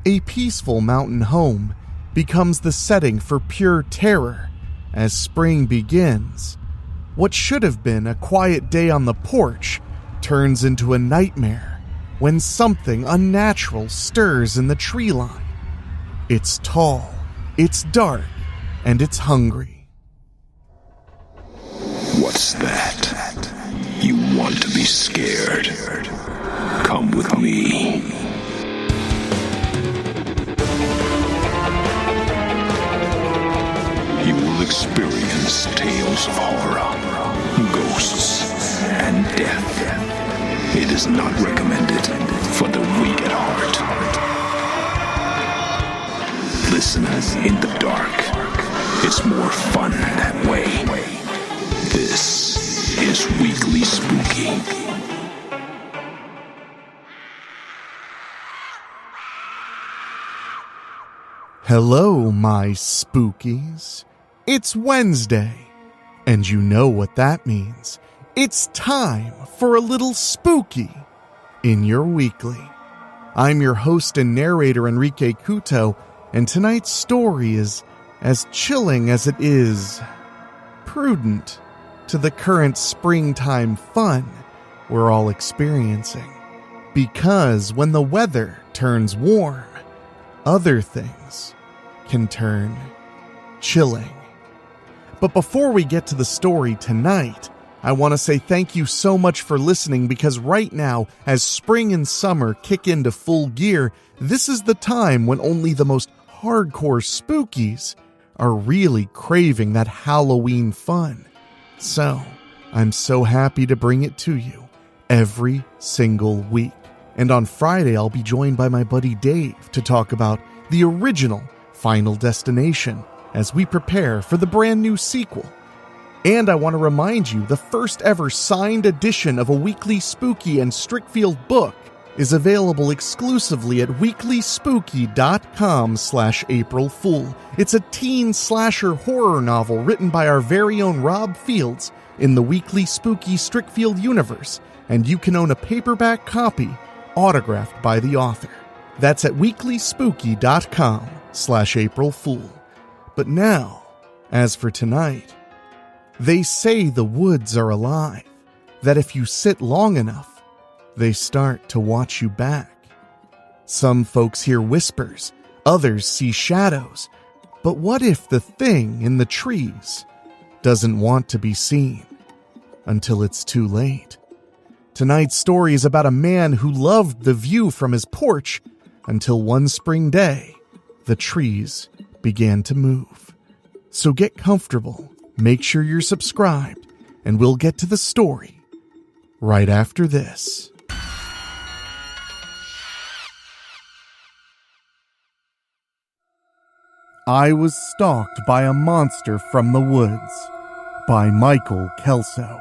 A peaceful mountain home becomes the setting for pure terror as spring begins. What should have been a quiet day on the porch turns into a nightmare when something unnatural stirs in the tree line. It's tall, it's dark, and it's hungry. What's that? You want to be scared? Come with me. You will experience tales of horror, ghosts, and death. It is not recommended for the weak at heart. Listen in the dark. It's more fun that way. This is Weekly Spooky. Hello, my spookies. It's Wednesday, and you know what that means. It's time for a little spooky in your weekly. I'm your host and narrator, Enrique Couto, and tonight's story is as chilling as it is prudent to the current springtime fun we're all experiencing. Because when the weather turns warm, other things can turn chilling. But before we get to the story tonight, I want to say thank you so much for listening, because right now, as spring and summer kick into full gear, this is the time when only the most hardcore spookies are really craving that Halloween fun. So, I'm so happy to bring it to you every single week. And on Friday, I'll be joined by my buddy Dave to talk about the original Final Destination as we prepare for the brand new sequel. And I want to remind you, the first ever signed edition of a Weekly Spooky and Strickfield book is available exclusively at weeklyspooky.com/April Fool. It's a teen slasher horror novel written by our very own Rob Fields in the Weekly Spooky Strickfield universe, and you can own a paperback copy autographed by the author. That's at weeklyspooky.com/April Fool. But now, as for tonight, they say the woods are alive, that if you sit long enough, they start to watch you back. Some folks hear whispers, others see shadows, but what if the thing in the trees doesn't want to be seen until it's too late? Tonight's story is about a man who loved the view from his porch until one spring day, the trees began to move. So get comfortable, make sure you're subscribed, and we'll get to the story right after this. I Was Stalked by a Monster from the Woods by Michael Kelso.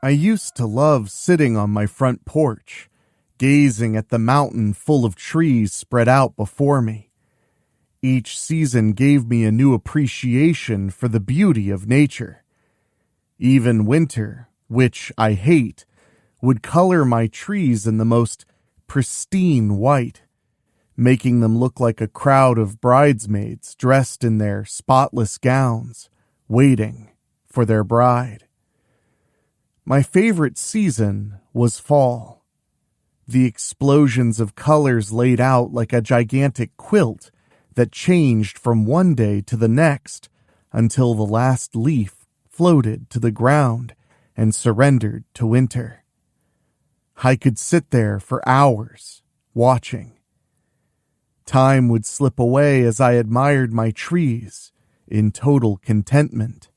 I used to love sitting on my front porch, gazing at the mountain full of trees spread out before me. Each season gave me a new appreciation for the beauty of nature. Even winter, which I hate, would color my trees in the most pristine white, making them look like a crowd of bridesmaids dressed in their spotless gowns, waiting for their bride. My favorite season was fall. The explosions of colors laid out like a gigantic quilt that changed from one day to the next until the last leaf floated to the ground and surrendered to winter. I could sit there for hours, watching. Time would slip away as I admired my trees in total contentment.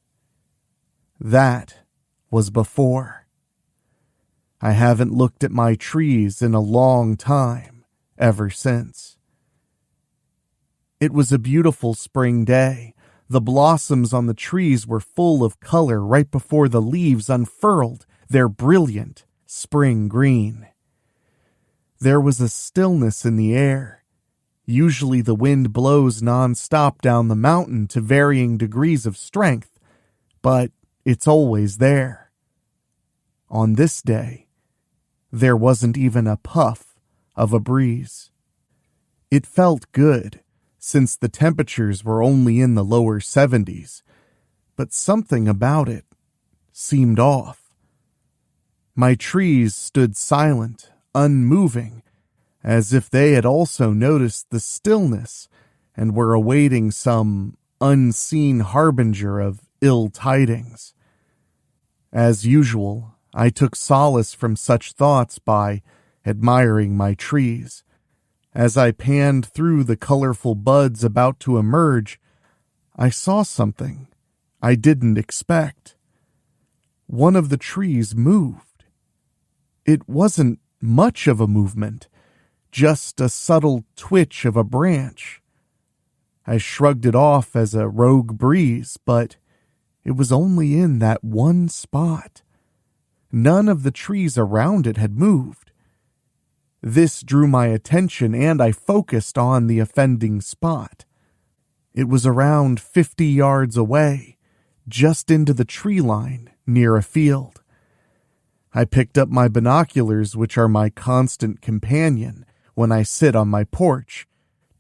That was before. I haven't looked at my trees in a long time ever since. It was a beautiful spring day. The blossoms on the trees were full of color right before the leaves unfurled their brilliant spring green. There was a stillness in the air. Usually the wind blows non-stop down the mountain to varying degrees of strength, but it's always there. On this day, there wasn't even a puff of a breeze. It felt good, since the temperatures were only in the lower 70s, but something about it seemed off. My trees stood silent, unmoving, as if they had also noticed the stillness and were awaiting some unseen harbinger of ill tidings. As usual, I took solace from such thoughts by admiring my trees. As I panned through the colorful buds about to emerge, I saw something I didn't expect. One of the trees moved. It wasn't much of a movement, just a subtle twitch of a branch. I shrugged it off as a rogue breeze, but it was only in that one spot. None of the trees around it had moved. This drew my attention, and I focused on the offending spot. It was around 50 yards away, just into the tree line near a field. I picked up my binoculars, which are my constant companion when I sit on my porch,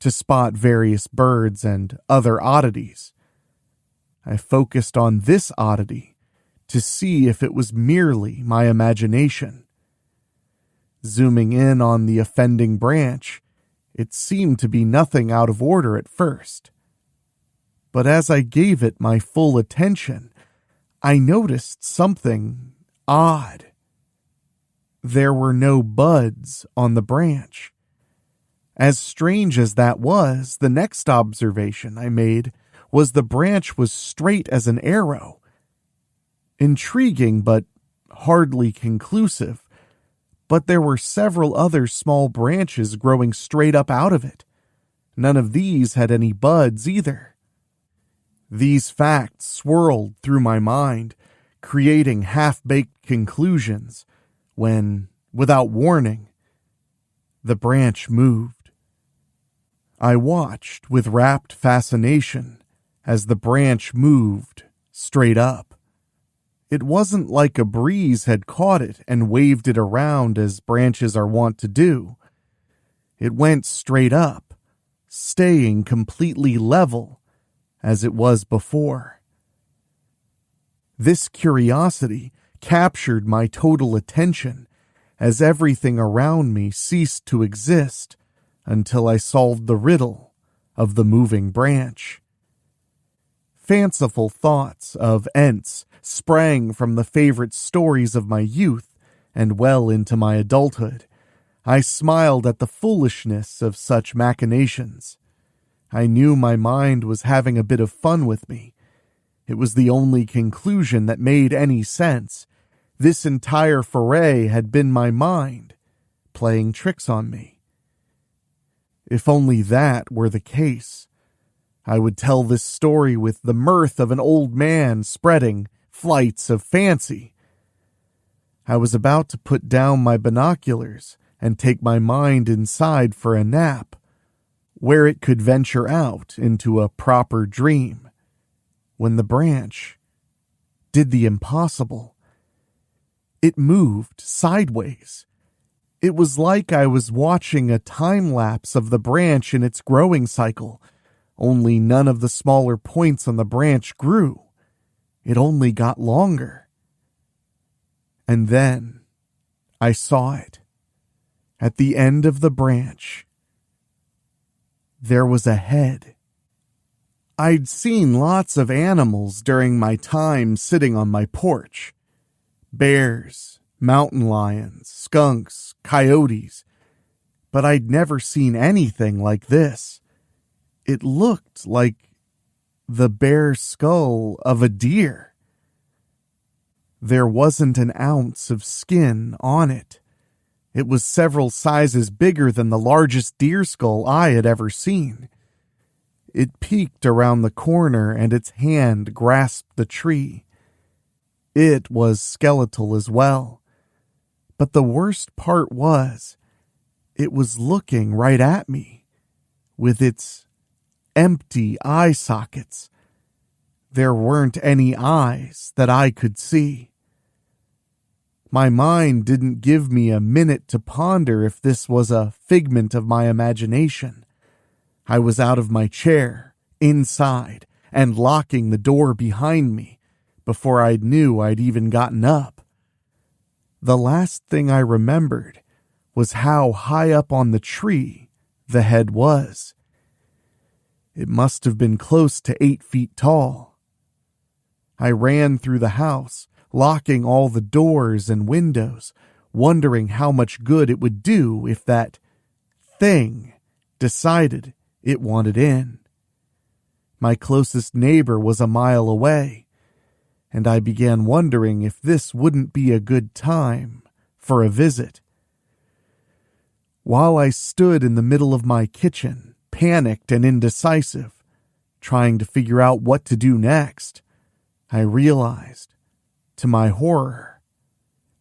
to spot various birds and other oddities. I focused on this oddity to see if it was merely my imagination. Zooming in on the offending branch, it seemed to be nothing out of order at first. But as I gave it my full attention, I noticed something odd. There were no buds on the branch. As strange as that was, the next observation I made was the branch was straight as an arrow. Intriguing, but hardly conclusive. But there were several other small branches growing straight up out of it. None of these had any buds either. These facts swirled through my mind, creating half-baked conclusions, when, without warning, the branch moved. I watched with rapt fascination as the branch moved straight up. It wasn't like a breeze had caught it and waved it around as branches are wont to do. It went straight up, staying completely level as it was before. This curiosity captured my total attention as everything around me ceased to exist until I solved the riddle of the moving branch. Fanciful thoughts of Ents sprang from the favorite stories of my youth and well into my adulthood. I smiled at the foolishness of such machinations. I knew my mind was having a bit of fun with me. It was the only conclusion that made any sense. This entire foray had been my mind playing tricks on me. If only that were the case, I would tell this story with the mirth of an old man spreading flights of fancy. I was about to put down my binoculars and take my mind inside for a nap, where it could venture out into a proper dream, when the branch did the impossible. It moved sideways. It was like I was watching a time-lapse of the branch in its growing cycle, only none of the smaller points on the branch grew. It only got longer. And then I saw it. At the end of the branch, there was a head. I'd seen lots of animals during my time sitting on my porch. Bears, mountain lions, skunks, coyotes. But I'd never seen anything like this. It looked like the bare skull of a deer. There wasn't an ounce of skin on it. It was several sizes bigger than the largest deer skull I had ever seen. It peeked around the corner and its hand grasped the tree. It was skeletal as well. But the worst part was, it was looking right at me, with its empty eye sockets. There weren't any eyes that I could see. My mind didn't give me a minute to ponder if this was a figment of my imagination. I was out of my chair, inside, and locking the door behind me before I knew I'd even gotten up. The last thing I remembered was how high up on the tree the head was. It must have been close to 8 feet tall. I ran through the house, locking all the doors and windows, wondering how much good it would do if that thing decided it wanted in. My closest neighbor was a mile away, and I began wondering if this wouldn't be a good time for a visit. While I stood in the middle of my kitchen, panicked and indecisive, trying to figure out what to do next, I realized, to my horror,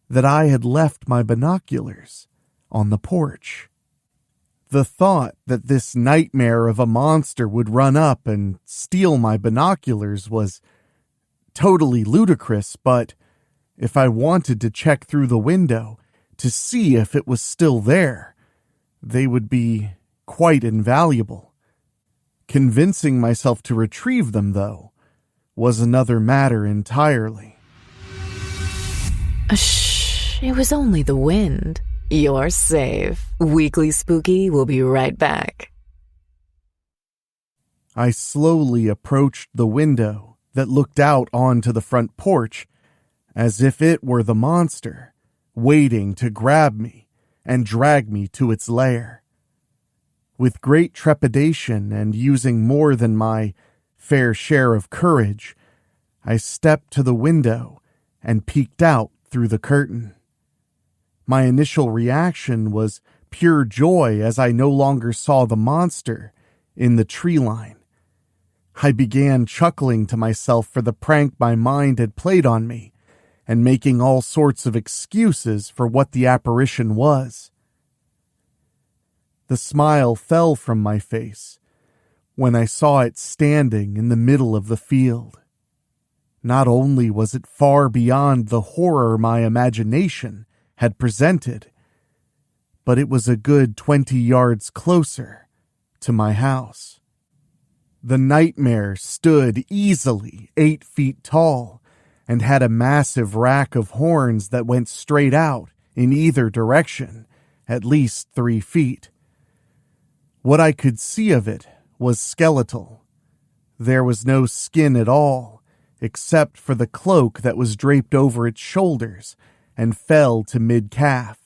that I had left my binoculars on the porch. The thought that this nightmare of a monster would run up and steal my binoculars was totally ludicrous, but if I wanted to check through the window to see if it was still there, they would be quite invaluable. Convincing myself to retrieve them, though, was another matter entirely. Shh, it was only the wind. You're safe. Weekly Spooky will be right back. I slowly approached the window that looked out onto the front porch, as if it were the monster, waiting to grab me and drag me to its lair. With great trepidation and using more than my fair share of courage, I stepped to the window and peeked out through the curtain. My initial reaction was pure joy as I no longer saw the monster in the treeline. I began chuckling to myself for the prank my mind had played on me and making all sorts of excuses for what the apparition was. The smile fell from my face when I saw it standing in the middle of the field. Not only was it far beyond the horror my imagination had presented, but it was a good 20 yards closer to my house. The nightmare stood easily 8 feet tall and had a massive rack of horns that went straight out in either direction, at least 3 feet. What I could see of it was skeletal. There was no skin at all, except for the cloak that was draped over its shoulders and fell to mid-calf.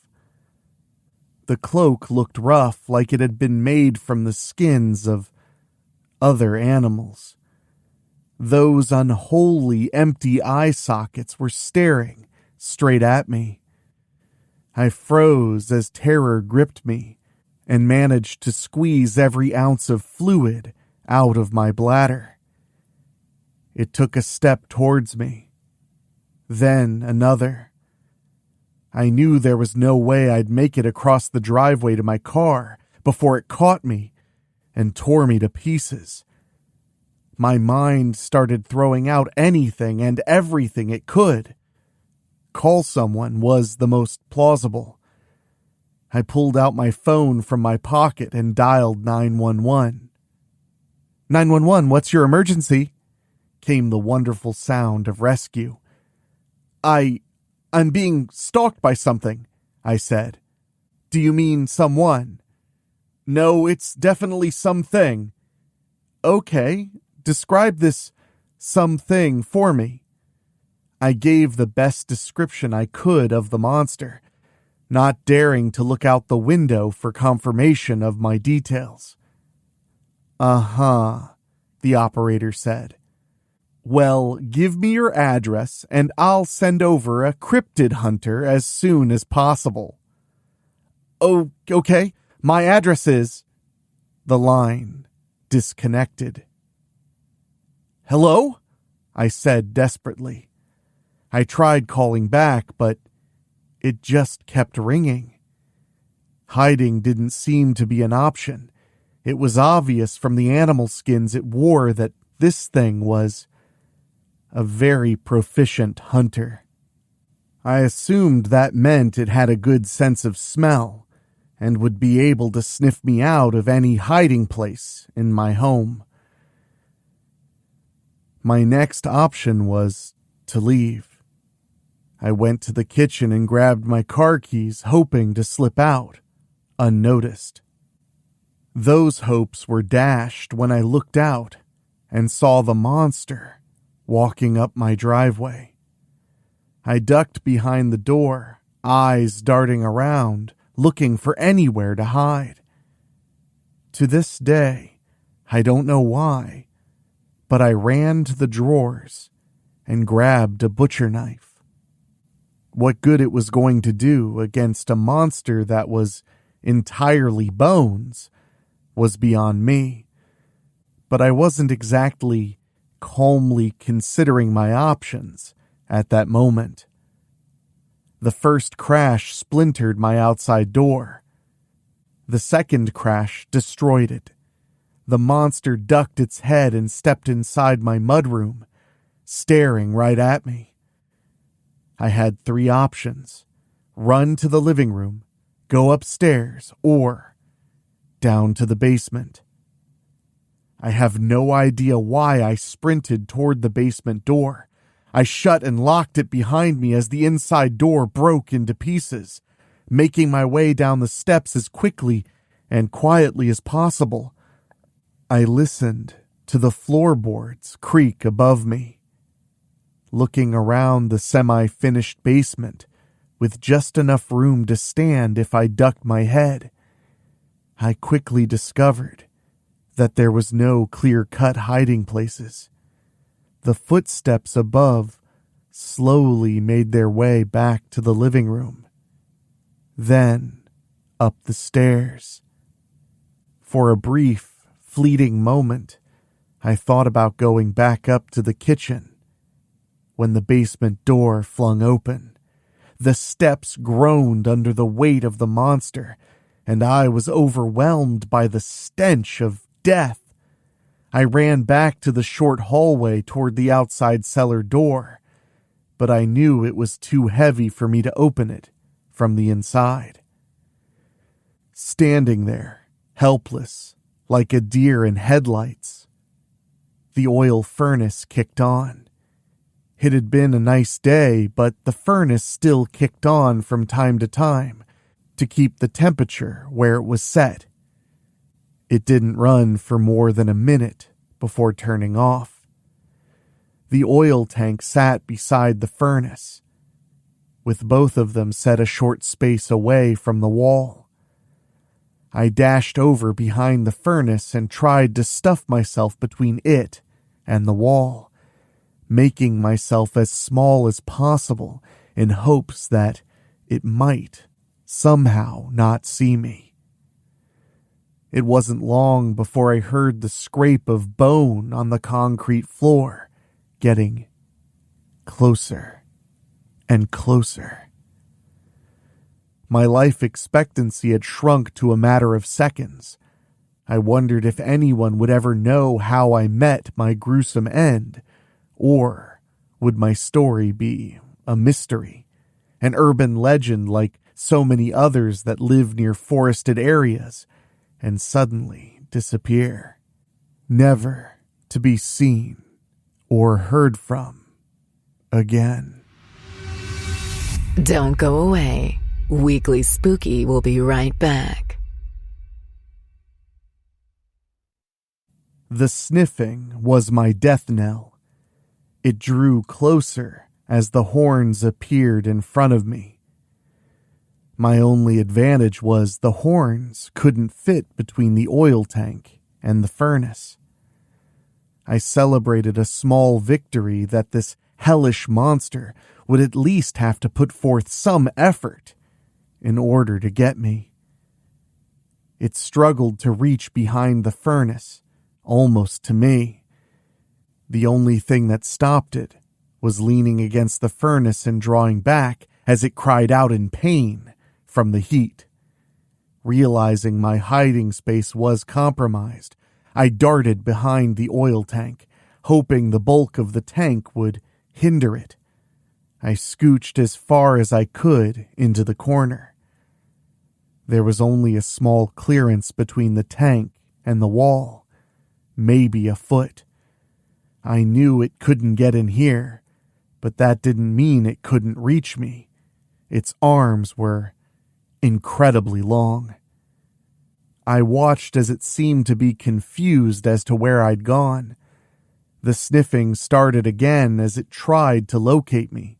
The cloak looked rough, like it had been made from the skins of other animals. Those unholy empty eye sockets were staring straight at me. I froze as terror gripped me and managed to squeeze every ounce of fluid out of my bladder. It took a step towards me, then another. I knew there was no way I'd make it across the driveway to my car before it caught me and tore me to pieces. My mind started throwing out anything and everything it could. Call someone was the most plausible. I pulled out my phone from my pocket and dialed 911. 911, what's your emergency? Came the wonderful sound of rescue. I'm being stalked by something, I said. Do you mean someone? No, it's definitely something. Okay, describe this something for me. I gave the best description I could of the monster, not daring to look out the window for confirmation of my details. Uh-huh, the operator said. Well, give me your address and I'll send over a cryptid hunter as soon as possible. Oh, okay. My address is... The line disconnected. Hello? I said desperately. I tried calling back, but it just kept ringing. Hiding didn't seem to be an option. It was obvious from the animal skins it wore that this thing was a very proficient hunter. I assumed that meant it had a good sense of smell, and would be able to sniff me out of any hiding place in my home. My next option was to leave. I went to the kitchen and grabbed my car keys, hoping to slip out, unnoticed. Those hopes were dashed when I looked out and saw the monster walking up my driveway. I ducked behind the door, eyes darting around, looking for anywhere to hide. To this day, I don't know why, but I ran to the drawers and grabbed a butcher knife. What good it was going to do against a monster that was entirely bones was beyond me, but I wasn't exactly calmly considering my options at that moment. The first crash splintered my outside door. The second crash destroyed it. The monster ducked its head and stepped inside my mudroom, staring right at me. I had 3 options: run to the living room, go upstairs, or down to the basement. I have no idea why I sprinted toward the basement door. I shut and locked it behind me as the inside door broke into pieces, making my way down the steps as quickly and quietly as possible. I listened to the floorboards creak above me. Looking around the semi-finished basement, with just enough room to stand if I ducked my head, I quickly discovered that there was no clear-cut hiding places. The footsteps above slowly made their way back to the living room, then up the stairs. For a brief, fleeting moment, I thought about going back up to the kitchen when the basement door flung open. The steps groaned under the weight of the monster, and I was overwhelmed by the stench of death. I ran back to the short hallway toward the outside cellar door, but I knew it was too heavy for me to open it from the inside. Standing there, helpless, like a deer in headlights, the oil furnace kicked on. It had been a nice day, but the furnace still kicked on from time to time to keep the temperature where it was set. It didn't run for more than a minute before turning off. The oil tank sat beside the furnace, with both of them set a short space away from the wall. I dashed over behind the furnace and tried to stuff myself between it and the wall, making myself as small as possible in hopes that it might somehow not see me. It wasn't long before I heard the scrape of bone on the concrete floor, getting closer and closer. My life expectancy had shrunk to a matter of seconds. I wondered if anyone would ever know how I met my gruesome end, or would my story be a mystery, an urban legend like so many others that live near forested areas and suddenly disappear, never to be seen or heard from again. Don't go away. Weekly Spooky will be right back. The sniffing was my death knell. It drew closer as the horns appeared in front of me. My only advantage was the horns couldn't fit between the oil tank and the furnace. I celebrated a small victory that this hellish monster would at least have to put forth some effort in order to get me. It struggled to reach behind the furnace, almost to me. The only thing that stopped it was leaning against the furnace and drawing back as it cried out in pain from the heat. Realizing my hiding space was compromised, I darted behind the oil tank, hoping the bulk of the tank would hinder it. I scooched as far as I could into the corner. There was only a small clearance between the tank and the wall, maybe a foot. I knew it couldn't get in here, but that didn't mean it couldn't reach me. Its arms were incredibly long. I watched as it seemed to be confused as to where I'd gone. The sniffing started again as it tried to locate me,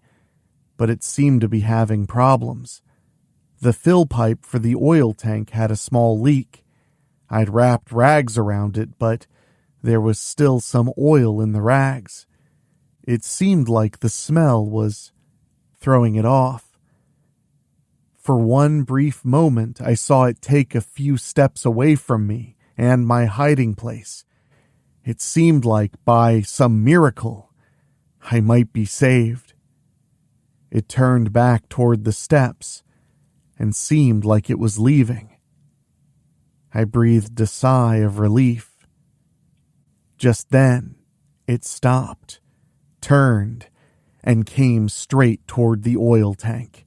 but it seemed to be having problems. The fill pipe for the oil tank had a small leak. I'd wrapped rags around it, but there was still some oil in the rags. It seemed like the smell was throwing it off. For one brief moment, I saw it take a few steps away from me and my hiding place. It seemed like, by some miracle, I might be saved. It turned back toward the steps and seemed like it was leaving. I breathed a sigh of relief. Just then, it stopped, turned, and came straight toward the oil tank.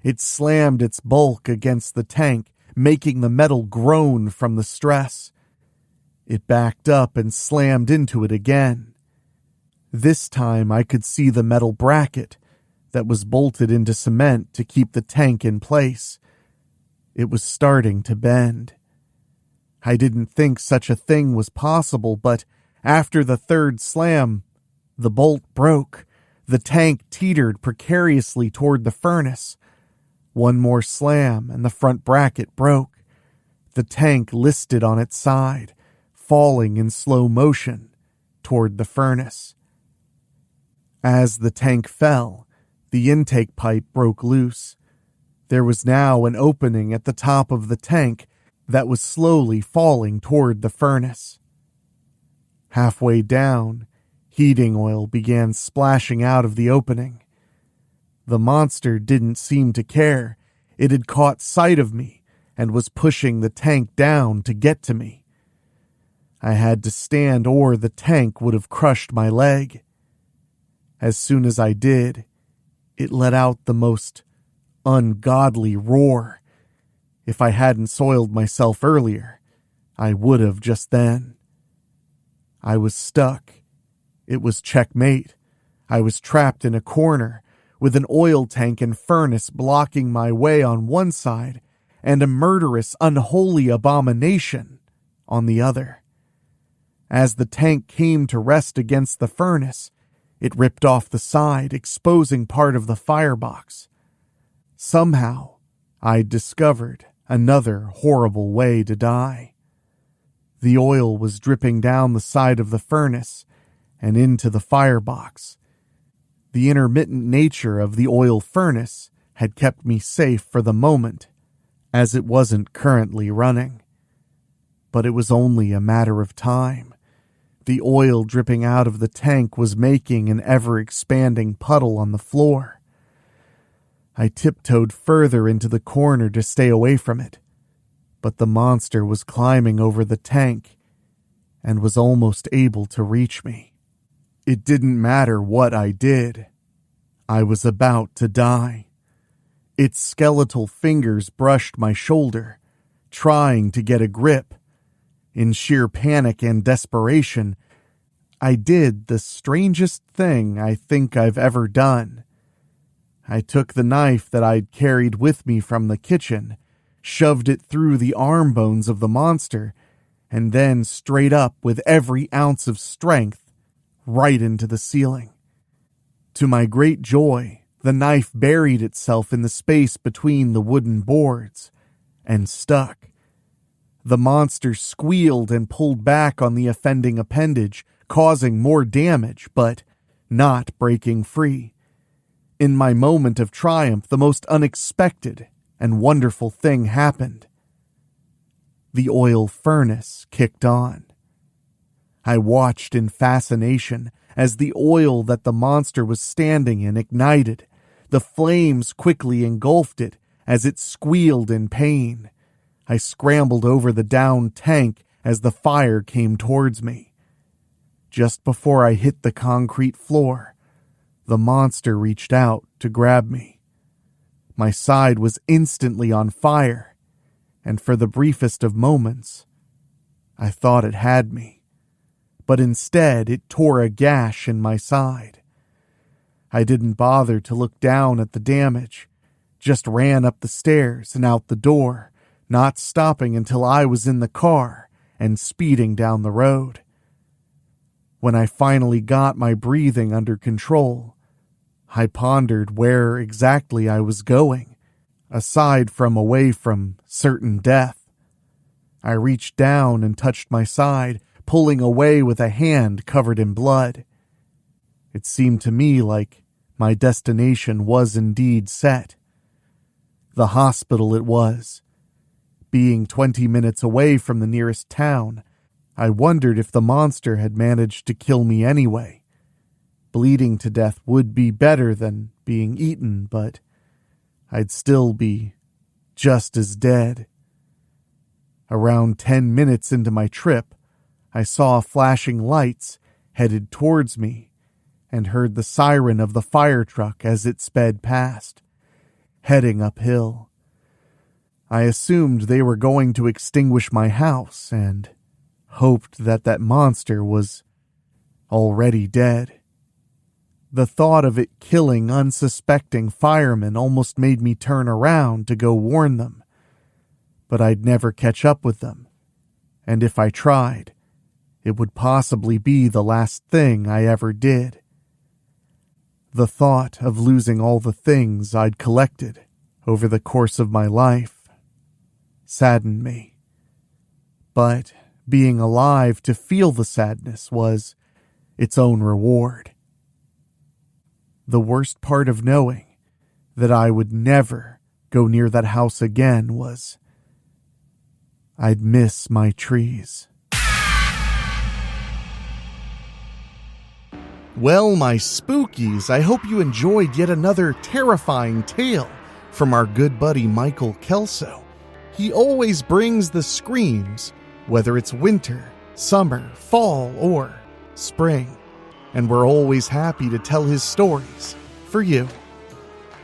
It slammed its bulk against the tank, making the metal groan from the stress. It backed up and slammed into it again. This time I could see the metal bracket that was bolted into cement to keep the tank in place. It was starting to bend. I didn't think such a thing was possible, but after the third slam, the bolt broke. The tank teetered precariously toward the furnace. One more slam and the front bracket broke. The tank listed on its side, falling in slow motion toward the furnace. As the tank fell, the intake pipe broke loose. There was now an opening at the top of the tank that was slowly falling toward the furnace. Halfway down, heating oil began splashing out of the opening. The monster didn't seem to care. It had caught sight of me and was pushing the tank down to get to me. I had to stand or the tank would have crushed my leg. As soon as I did, it let out the most ungodly roar. If I hadn't soiled myself earlier, I would have just then. I was stuck. It was checkmate. I was trapped in a corner, with an oil tank and furnace blocking my way on one side, and a murderous, unholy abomination on the other. As the tank came to rest against the furnace, it ripped off the side, exposing part of the firebox. Somehow, I'd discovered another horrible way to die. The oil was dripping down the side of the furnace and into the firebox. The intermittent nature of the oil furnace had kept me safe for the moment, as it wasn't currently running. But it was only a matter of time. The oil dripping out of the tank was making an ever-expanding puddle on the floor. I tiptoed further into the corner to stay away from it, but the monster was climbing over the tank and was almost able to reach me. It didn't matter what I did. I was about to die. Its skeletal fingers brushed my shoulder, trying to get a grip. In sheer panic and desperation, I did the strangest thing I think I've ever done. I took the knife that I'd carried with me from the kitchen, shoved it through the arm bones of the monster, and then straight up with every ounce of strength, right into the ceiling. To my great joy, the knife buried itself in the space between the wooden boards and stuck. The monster squealed and pulled back on the offending appendage, causing more damage, but not breaking free. In my moment of triumph, the most unexpected and wonderful thing happened. The oil furnace kicked on. I watched in fascination as the oil that the monster was standing in ignited. The flames quickly engulfed it as it squealed in pain. I scrambled over the downed tank as the fire came towards me. Just before I hit the concrete floor, the monster reached out to grab me. My side was instantly on fire. and for the briefest of moments, I thought it had me. But instead, it tore a gash in my side. I didn't bother to look down at the damage, just ran up the stairs and out the door, not stopping until I was in the car and speeding down the road. When I finally got my breathing under control, I pondered where exactly I was going, aside from away from certain death. I reached down and touched my side, pulling away with a hand covered in blood. It seemed to me like my destination was indeed set. The hospital it was. Being 20 minutes away from the nearest town, I wondered if the monster had managed to kill me anyway. Bleeding to death would be better than being eaten, but I'd still be just as dead. Around 10 minutes into my trip, I saw flashing lights headed towards me and heard the siren of the fire truck as it sped past, heading uphill. I assumed they were going to extinguish my house and hoped that monster was already dead. The thought of it killing unsuspecting firemen almost made me turn around to go warn them. But I'd never catch up with them, and if I tried, it would possibly be the last thing I ever did. The thought of losing all the things I'd collected over the course of my life saddened me. But being alive to feel the sadness was its own reward. The worst part of knowing that I would never go near that house again was I'd miss my trees. Well, my spookies, I hope you enjoyed yet another terrifying tale from our good buddy Michael Kelso. He always brings the screams, whether it's winter, summer, fall, or spring. And we're always happy to tell his stories for you.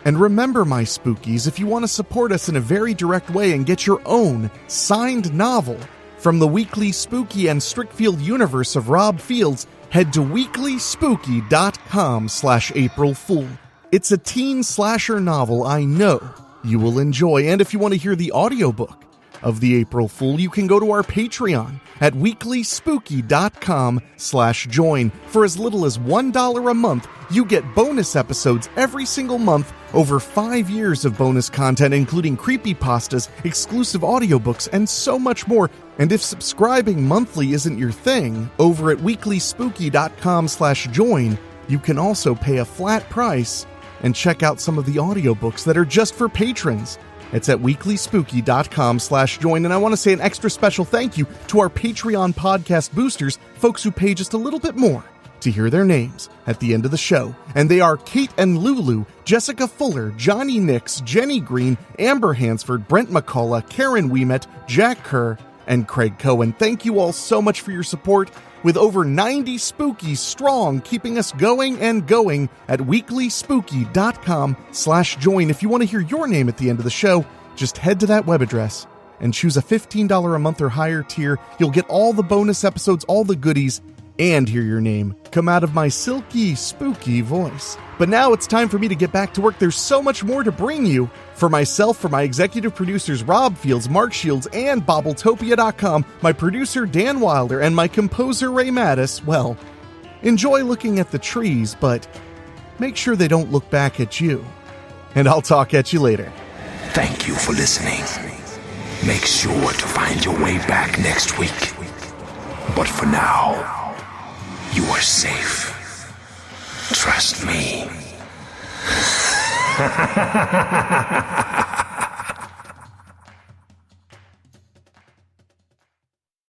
And remember, my spookies, if you want to support us in a very direct way and get your own signed novel from the weekly spooky and Strickfield universe of Rob Fields, head to weeklyspooky.com/AprilFool. It's a teen slasher novel I know you will enjoy. And if you want to hear the audiobook of the April Fool, you can go to our Patreon at weeklyspooky.com/join. For as little as $1 a month, you get bonus episodes every single month, over 5 years of bonus content, including creepypastas, exclusive audiobooks, and so much more. And if subscribing monthly isn't your thing, over at weeklyspooky.com/join, you can also pay a flat price and check out some of the audiobooks that are just for patrons. It's at weeklyspooky.com/join. And I want to say an extra special thank you to our Patreon podcast boosters, folks who pay just a little bit more to hear their names at the end of the show. And they are Kate and Lulu, Jessica Fuller, Johnny Nix, Jenny Green, Amber Hansford, Brent McCullough, Karen Wiemet, Jack Kerr, and Craig Cohen. Thank you all so much for your support, with over 90 spookies strong, keeping us going and going at weeklyspooky.com/join. If you want to hear your name at the end of the show, just head to that web address and choose a $15 a month or higher tier. You'll get all the bonus episodes, all the goodies, and hear your name come out of my silky, spooky voice. But now it's time for me to get back to work. There's so much more to bring you. For myself, for my executive producers Rob Fields, Mark Shields, and Bobbletopia.com, my producer Dan Wilder, and my composer Ray Mattis, well, enjoy looking at the trees, but make sure they don't look back at you. And I'll talk at you later. Thank you for listening. Make sure to find your way back next week. But for now, you are safe. Trust me.